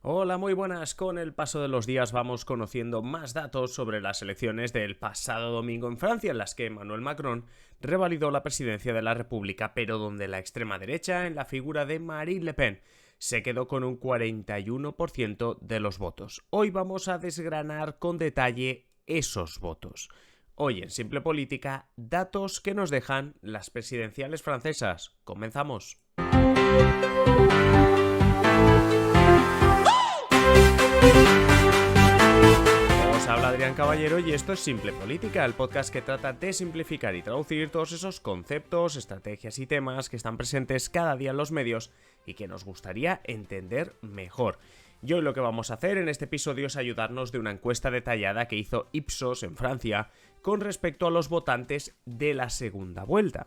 Hola, muy buenas. Con el paso de los días vamos conociendo más datos sobre las elecciones del pasado domingo en Francia, en las que Emmanuel Macron revalidó la presidencia de la República, pero donde la extrema derecha, en la figura de Marine Le Pen, se quedó con un 41% de los votos. Hoy vamos a desgranar con detalle esos votos. Hoy en Simple Política, datos que nos dejan las presidenciales francesas. Comenzamos. Os habla Adrián Caballero y esto es Simple Política, el podcast que trata de simplificar y traducir todos esos conceptos, estrategias y temas que están presentes cada día en los medios y que nos gustaría entender mejor. Y hoy lo que vamos a hacer en este episodio es ayudarnos de una encuesta detallada que hizo Ipsos en Francia con respecto a los votantes de la segunda vuelta.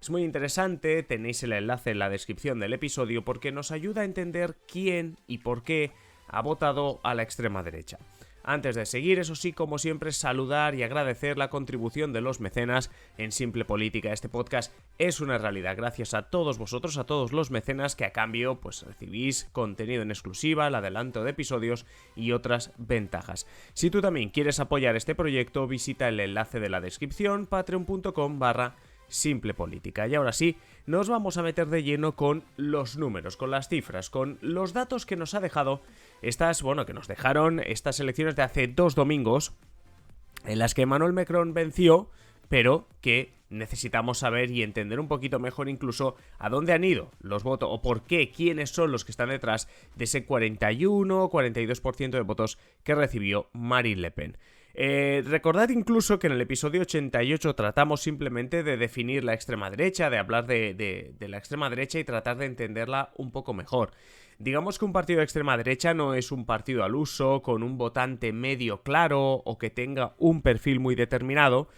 Es muy interesante, tenéis el enlace en la descripción del episodio porque nos ayuda a entender quién y por qué ha votado a la extrema derecha. Antes de seguir, eso sí, como siempre, saludar y agradecer la contribución de los mecenas en Simple Política. Este podcast es una realidad gracias a todos vosotros, a todos los mecenas que a cambio pues recibís contenido en exclusiva, el adelanto de episodios y otras ventajas. Si tú también quieres apoyar este proyecto, visita el enlace de la descripción, patreon.com/Simple Política. Y ahora sí, nos vamos a meter de lleno con los números, con las cifras, con los datos que nos ha dejado que nos dejaron estas elecciones de hace 2 domingos, en las que Emmanuel Macron venció, pero que necesitamos saber y entender un poquito mejor incluso a dónde han ido los votos o por qué, quiénes son los que están detrás de ese 41-42% de votos que recibió Marine Le Pen. Recordad incluso que en el episodio 88 tratamos simplemente de definir la extrema derecha, de hablar de la extrema derecha y tratar de entenderla un poco mejor. Digamos que un partido de extrema derecha no es un partido al uso, con un votante medio claro o que tenga un perfil muy determinado,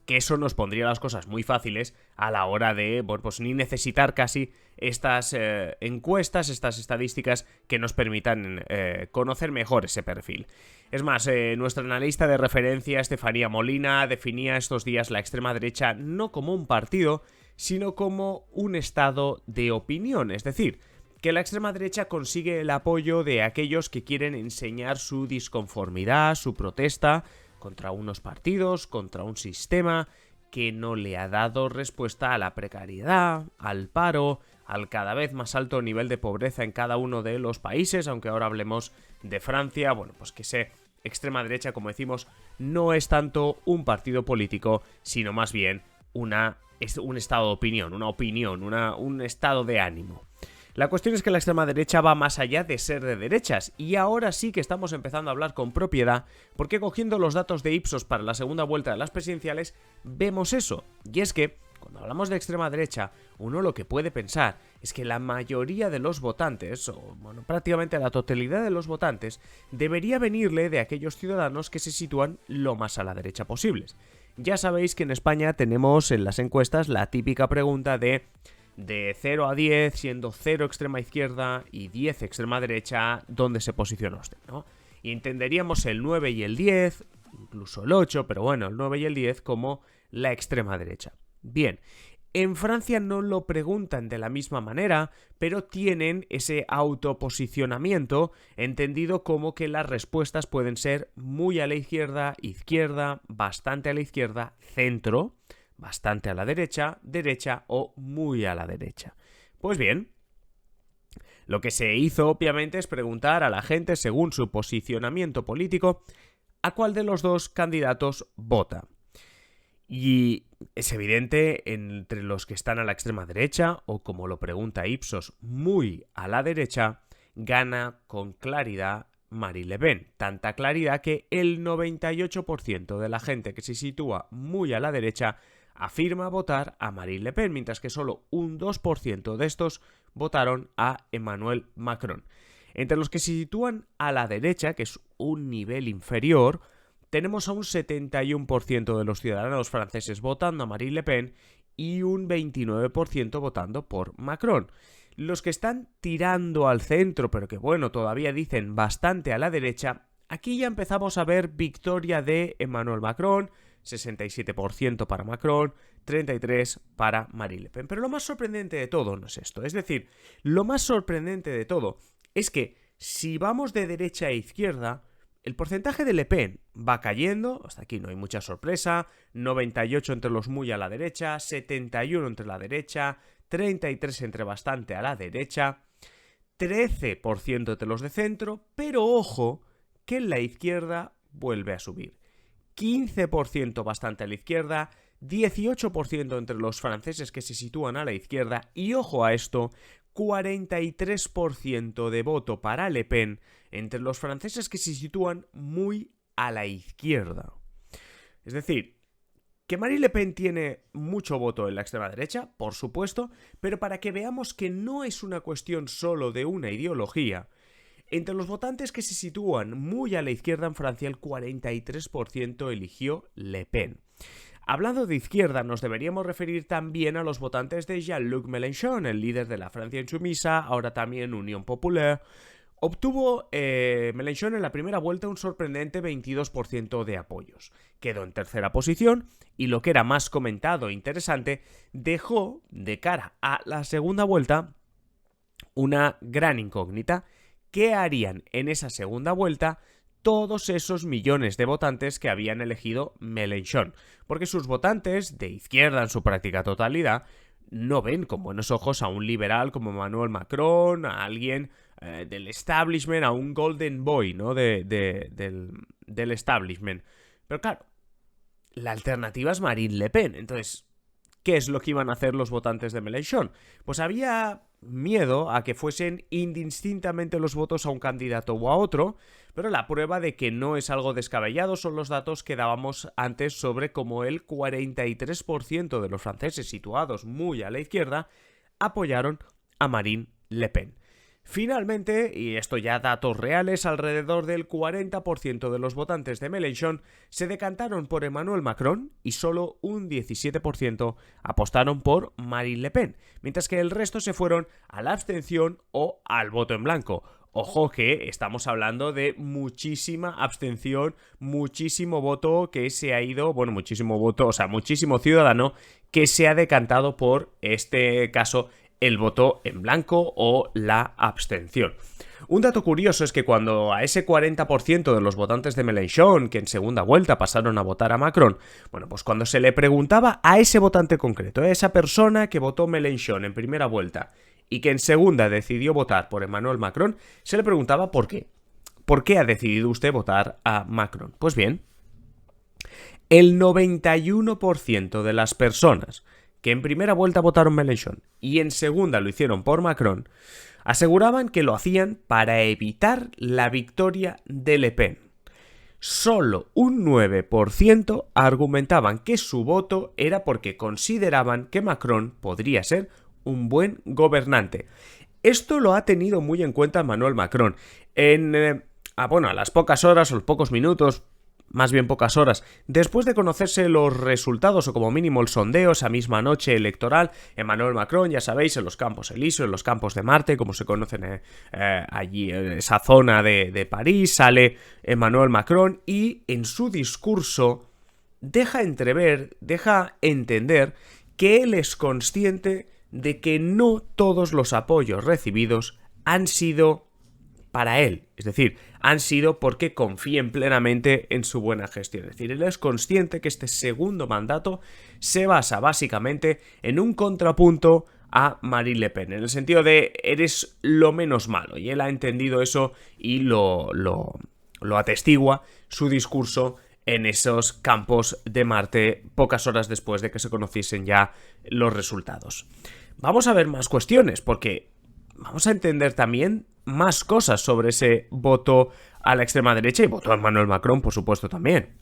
que eso nos pondría las cosas muy fáciles a la hora de, ni necesitar casi estas encuestas, estas estadísticas que nos permitan conocer mejor ese perfil. Es más, nuestra analista de referencia, Estefanía Molina, definía estos días la extrema derecha no como un partido, sino como un estado de opinión, es decir, que la extrema derecha consigue el apoyo de aquellos que quieren enseñar su disconformidad, su protesta contra unos partidos, contra un sistema que no le ha dado respuesta a la precariedad, al paro, al cada vez más alto nivel de pobreza en cada uno de los países, aunque ahora hablemos de Francia, que ese extrema derecha, como decimos, no es tanto un partido político, sino más bien un estado de opinión, un estado de ánimo. La cuestión es que la extrema derecha va más allá de ser de derechas y ahora sí que estamos empezando a hablar con propiedad porque cogiendo los datos de Ipsos para la segunda vuelta de las presidenciales vemos eso. Y es que cuando hablamos de extrema derecha, uno lo que puede pensar es que la mayoría de los votantes, prácticamente la totalidad de los votantes, debería venirle de aquellos ciudadanos que se sitúan lo más a la derecha posibles. Ya sabéis que en España tenemos en las encuestas la típica pregunta de 0 a 10, siendo 0 extrema izquierda y 10 extrema derecha, ¿dónde se posiciona usted, no? Y entenderíamos el 9 y el 10, incluso el 8, pero bueno, el 9 y el 10 como la extrema derecha. Bien, en Francia no lo preguntan de la misma manera, pero tienen ese autoposicionamiento entendido como que las respuestas pueden ser muy a la izquierda, bastante a la izquierda, centro, bastante a la derecha, derecha o muy a la derecha. Pues bien, lo que se hizo obviamente es preguntar a la gente, según su posicionamiento político, a cuál de los dos candidatos vota. Y es evidente, entre los que están a la extrema derecha, o como lo pregunta Ipsos, muy a la derecha, gana con claridad Marine Le Pen. Tanta claridad que el 98% de la gente que se sitúa muy a la derecha afirma votar a Marine Le Pen, mientras que solo un 2% de estos votaron a Emmanuel Macron. Entre los que se sitúan a la derecha, que es un nivel inferior, tenemos a un 71% de los ciudadanos franceses votando a Marine Le Pen y un 29% votando por Macron. Los que están tirando al centro, pero que todavía dicen bastante a la derecha, aquí ya empezamos a ver victoria de Emmanuel Macron, 67% para Macron, 33% para Marine Le Pen. Pero lo más sorprendente de todo no es esto. Es decir, lo más sorprendente de todo es que Si vamos de derecha a izquierda, el porcentaje de Le Pen va cayendo, hasta aquí no hay mucha sorpresa, 98 entre los muy a la derecha, 71 entre la derecha, 33 entre bastante a la derecha, 13% entre los de centro, pero ojo que en la izquierda vuelve a subir. 15% bastante a la izquierda, 18% entre los franceses que se sitúan a la izquierda y ojo a esto, 43% de voto para Le Pen entre los franceses que se sitúan muy a la izquierda. Es decir, que Marine Le Pen tiene mucho voto en la extrema derecha, por supuesto, pero para que veamos que no es una cuestión solo de una ideología, entre los votantes que se sitúan muy a la izquierda en Francia, el 43% eligió Le Pen. Hablando de izquierda, nos deberíamos referir también a los votantes de Jean-Luc Mélenchon, el líder de la Francia insumisa, ahora también Unión Populaire. Obtuvo Mélenchon en la primera vuelta un sorprendente 22% de apoyos. Quedó en tercera posición y lo que era más comentado e interesante, dejó de cara a la segunda vuelta una gran incógnita. ¿Qué harían en esa segunda vuelta todos esos millones de votantes que habían elegido Mélenchon? Porque sus votantes, de izquierda en su práctica totalidad, no ven con buenos ojos a un liberal como Emmanuel Macron, a alguien del establishment, a un golden boy, ¿no? del establishment. Pero claro, la alternativa es Marine Le Pen. Entonces, ¿qué es lo que iban a hacer los votantes de Mélenchon? Pues había miedo a que fuesen indistintamente los votos a un candidato o a otro, pero la prueba de que no es algo descabellado son los datos que dábamos antes sobre cómo el 43% de los franceses situados muy a la izquierda apoyaron a Marine Le Pen. Finalmente, y esto ya datos reales, alrededor del 40% de los votantes de Mélenchon se decantaron por Emmanuel Macron y solo un 17% apostaron por Marine Le Pen, mientras que el resto se fueron a la abstención o al voto en blanco. Ojo que estamos hablando de muchísima abstención, muchísimo voto que se ha ido, bueno, muchísimo voto, o sea, muchísimo ciudadano que se ha decantado por este caso el voto en blanco o la abstención. Un dato curioso es que cuando a ese 40% de los votantes de Mélenchon, que en segunda vuelta pasaron a votar a Macron, bueno, pues cuando se le preguntaba a ese votante concreto, a esa persona que votó Mélenchon en primera vuelta y que en segunda decidió votar por Emmanuel Macron, se le preguntaba por qué. ¿Por qué ha decidido usted votar a Macron? Pues bien, el 91% de las personas que en primera vuelta votaron Mélenchon y en segunda lo hicieron por Macron, aseguraban que lo hacían para evitar la victoria de Le Pen. Solo un 9% argumentaban que su voto era porque consideraban que Macron podría ser un buen gobernante. Esto lo ha tenido muy en cuenta Emmanuel Macron. A las pocas horas o los pocos minutos, más bien pocas horas, después de conocerse los resultados o como mínimo el sondeo esa misma noche electoral, Emmanuel Macron, ya sabéis, en los Campos Elíseos, en los Campos de Marte, como se conocen allí en esa zona de París, sale Emmanuel Macron y en su discurso deja entender que él es consciente de que no todos los apoyos recibidos han sido para él, es decir, han sido porque confíen plenamente en su buena gestión. Es decir, él es consciente que este segundo mandato se basa básicamente en un contrapunto a Marine Le Pen, en el sentido de eres lo menos malo, y él ha entendido eso y lo atestigua su discurso en esos Campos de Marte pocas horas después de que se conociesen ya los resultados. Vamos a ver más cuestiones, porque vamos a entender también más cosas sobre ese voto a la extrema derecha y voto a Emmanuel Macron, por supuesto, también.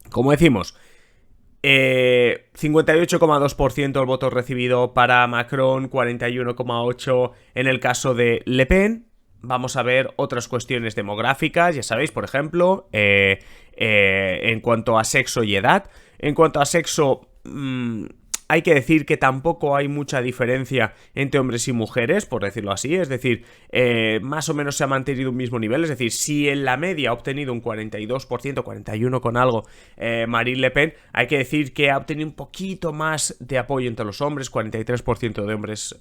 Como decimos, 58,2% el voto recibido para Macron, 41,8% en el caso de Le Pen. Vamos a ver otras cuestiones demográficas, ya sabéis, por ejemplo, en cuanto a sexo y edad. En cuanto a sexo, hay que decir que tampoco hay mucha diferencia entre hombres y mujeres, por decirlo así, es decir, más o menos se ha mantenido un mismo nivel, es decir, si en la media ha obtenido un 42%, 41% con algo Marine Le Pen, hay que decir que ha obtenido un poquito más de apoyo entre los hombres, 43% de hombres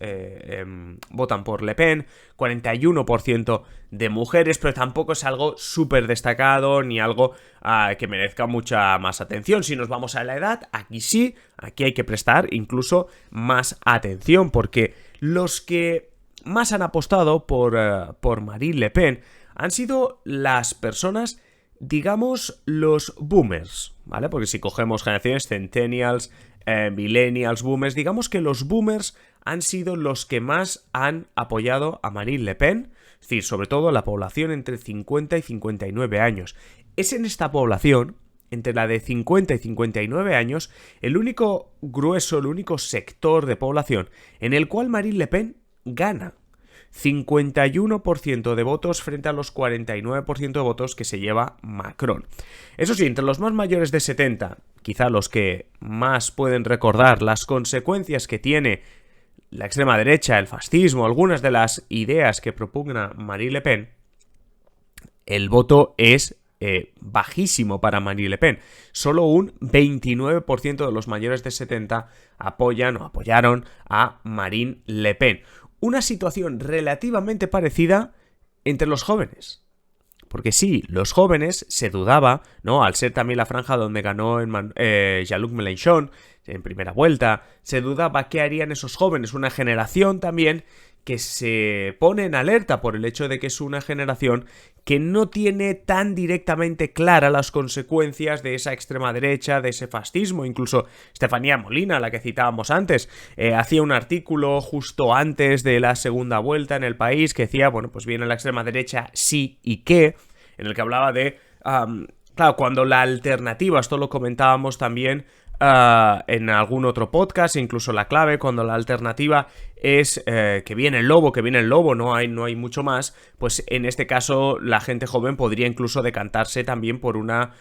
votan por Le Pen, 41% de mujeres, pero tampoco es algo súper destacado ni algo que merezca mucha más atención. Si nos vamos a la edad, aquí sí, aquí hay que prestar incluso más atención, porque los que más han apostado por Marine Le Pen han sido las personas, digamos, los boomers, ¿vale? Porque si cogemos generaciones centennials, millennials, boomers, digamos que los boomers han sido los que más han apoyado a Marine Le Pen, es decir, sobre todo la población entre 50 y 59 años. Es en esta población, entre la de 50 y 59 años, el único grueso, el único sector de población en el cual Marine Le Pen gana. 51% de votos frente a los 49% de votos que se lleva Macron. Eso sí, entre los más mayores de 70, quizá los que más pueden recordar las consecuencias que tiene la extrema derecha, el fascismo, algunas de las ideas que propugna Marine Le Pen, el voto es bajísimo para Marine Le Pen. Solo un 29% de los mayores de 70 apoyan o apoyaron a Marine Le Pen. Una situación relativamente parecida entre los jóvenes. Porque sí, los jóvenes se dudaba, ¿no? Al ser también la franja donde ganó Jean-Luc Mélenchon en primera vuelta, se dudaba qué harían esos jóvenes, una generación también que se pone en alerta por el hecho de que es una generación que no tiene tan directamente claras las consecuencias de esa extrema derecha, de ese fascismo. Incluso Estefanía Molina, la que citábamos antes, hacía un artículo justo antes de la segunda vuelta en El País que decía, bueno, pues viene la extrema derecha, sí y qué, en el que hablaba de, claro, cuando la alternativa, esto lo comentábamos también en algún otro podcast, incluso La Clave, cuando la alternativa es que viene el lobo, no hay mucho más, pues en este caso la gente joven podría incluso decantarse también por una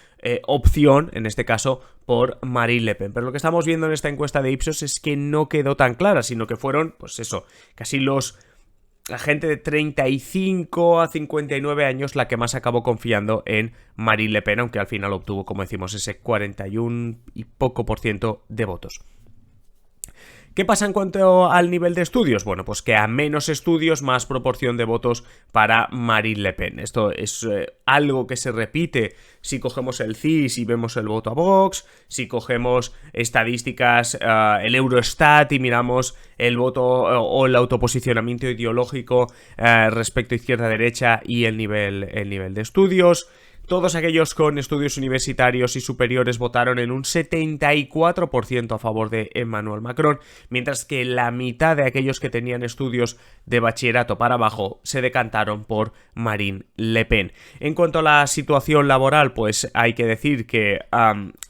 opción, en este caso por Marine Le Pen. Pero lo que estamos viendo en esta encuesta de Ipsos es que no quedó tan clara, sino que fueron, pues eso, casi la gente de 35 a 59 años la que más acabó confiando en Marine Le Pen, aunque al final obtuvo, como decimos, ese 41 y poco % de votos. ¿Qué pasa en cuanto al nivel de estudios? Bueno, pues que a menos estudios, más proporción de votos para Marine Le Pen. Esto es algo que se repite si cogemos el CIS y vemos el voto a Vox, si cogemos estadísticas, el Eurostat y miramos el voto o el autoposicionamiento ideológico respecto a izquierda-derecha y el nivel de estudios. Todos aquellos con estudios universitarios y superiores votaron en un 74% a favor de Emmanuel Macron, mientras que la mitad de aquellos que tenían estudios de bachillerato para abajo se decantaron por Marine Le Pen. En cuanto a la situación laboral, pues hay que decir que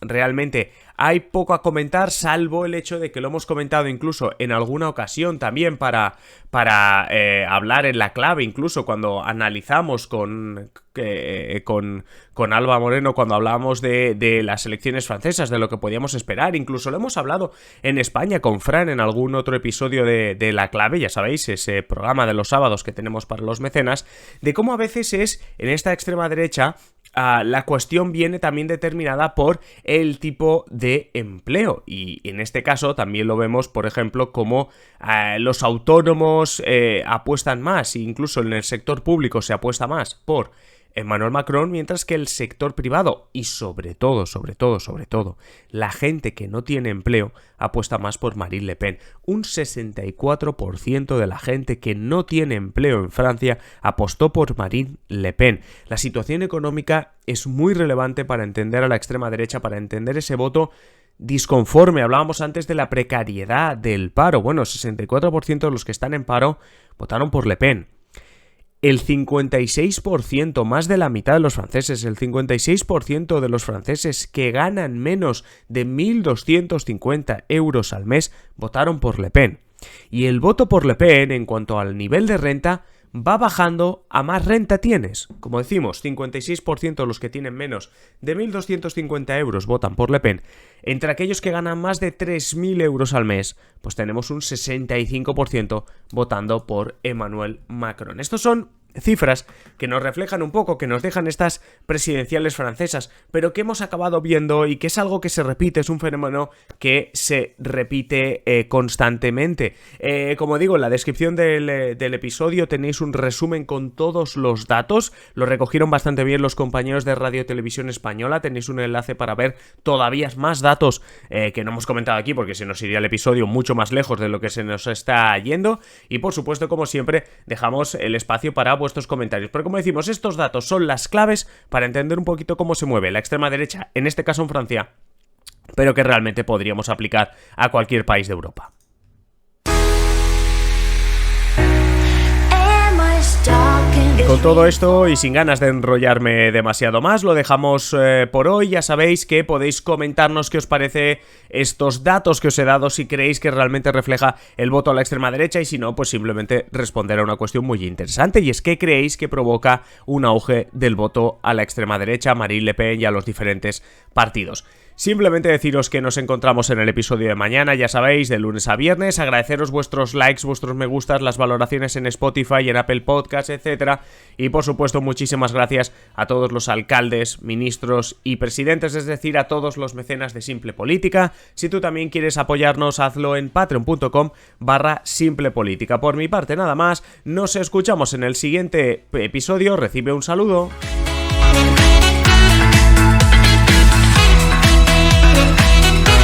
realmente hay poco a comentar, salvo el hecho de que lo hemos comentado incluso en alguna ocasión también para hablar en La Clave, incluso cuando analizamos con Alba Moreno, cuando hablábamos de las elecciones francesas, de lo que podíamos esperar. Incluso lo hemos hablado en España con Fran en algún otro episodio de La Clave, ya sabéis, ese programa de los sábados que tenemos para los mecenas, de cómo a veces es en esta extrema derecha la cuestión viene también determinada por el tipo de empleo, y en este caso también lo vemos, por ejemplo, como los autónomos apuestan más, e incluso en el sector público se apuesta más por Emmanuel Macron, mientras que el sector privado y sobre todo, la gente que no tiene empleo apuesta más por Marine Le Pen. Un 64% de la gente que no tiene empleo en Francia apostó por Marine Le Pen. La situación económica es muy relevante para entender a la extrema derecha, para entender ese voto disconforme. Hablábamos antes de la precariedad del paro. Bueno, 64% de los que están en paro votaron por Le Pen. El 56%, más de la mitad de los franceses, el 56% de los franceses que ganan menos de 1.250 euros al mes votaron por Le Pen. Y el voto por Le Pen, en cuanto al nivel de renta, va bajando a más renta tienes. Como decimos, 56% de los que tienen menos de 1.250 euros votan por Le Pen. Entre aquellos que ganan más de 3.000 euros al mes, pues tenemos un 65% votando por Emmanuel Macron. Estos son cifras que nos reflejan un poco, que nos dejan estas presidenciales francesas, pero que hemos acabado viendo y que es algo que se repite, es un fenómeno que se repite constantemente. Como digo, en la descripción del episodio tenéis un resumen con todos los datos, lo recogieron bastante bien los compañeros de Radio Televisión Española, tenéis un enlace para ver todavía más datos que no hemos comentado aquí porque se nos iría el episodio mucho más lejos de lo que se nos está yendo, y por supuesto, como siempre, dejamos el espacio para vuestros comentarios, pero como decimos, estos datos son las claves para entender un poquito cómo se mueve la extrema derecha, en este caso en Francia, pero que realmente podríamos aplicar a cualquier país de Europa. Con todo esto y sin ganas de enrollarme demasiado más, lo dejamos por hoy. Ya sabéis que podéis comentarnos qué os parece estos datos que os he dado, si creéis que realmente refleja el voto a la extrema derecha, y si no, pues simplemente responder a una cuestión muy interesante, y es qué creéis que provoca un auge del voto a la extrema derecha, a Marine Le Pen y a los diferentes partidos. Simplemente deciros que nos encontramos en el episodio de mañana, ya sabéis, de lunes a viernes. Agradeceros vuestros likes, vuestros me gustas, las valoraciones en Spotify, en Apple Podcasts, etcétera. Y por supuesto, muchísimas gracias a todos los alcaldes, ministros y presidentes, es decir, a todos los mecenas de Simple Política. Si tú también quieres apoyarnos, hazlo en patreon.com/simplepolítica. Por mi parte, nada más. Nos escuchamos en el siguiente episodio. Recibe un saludo.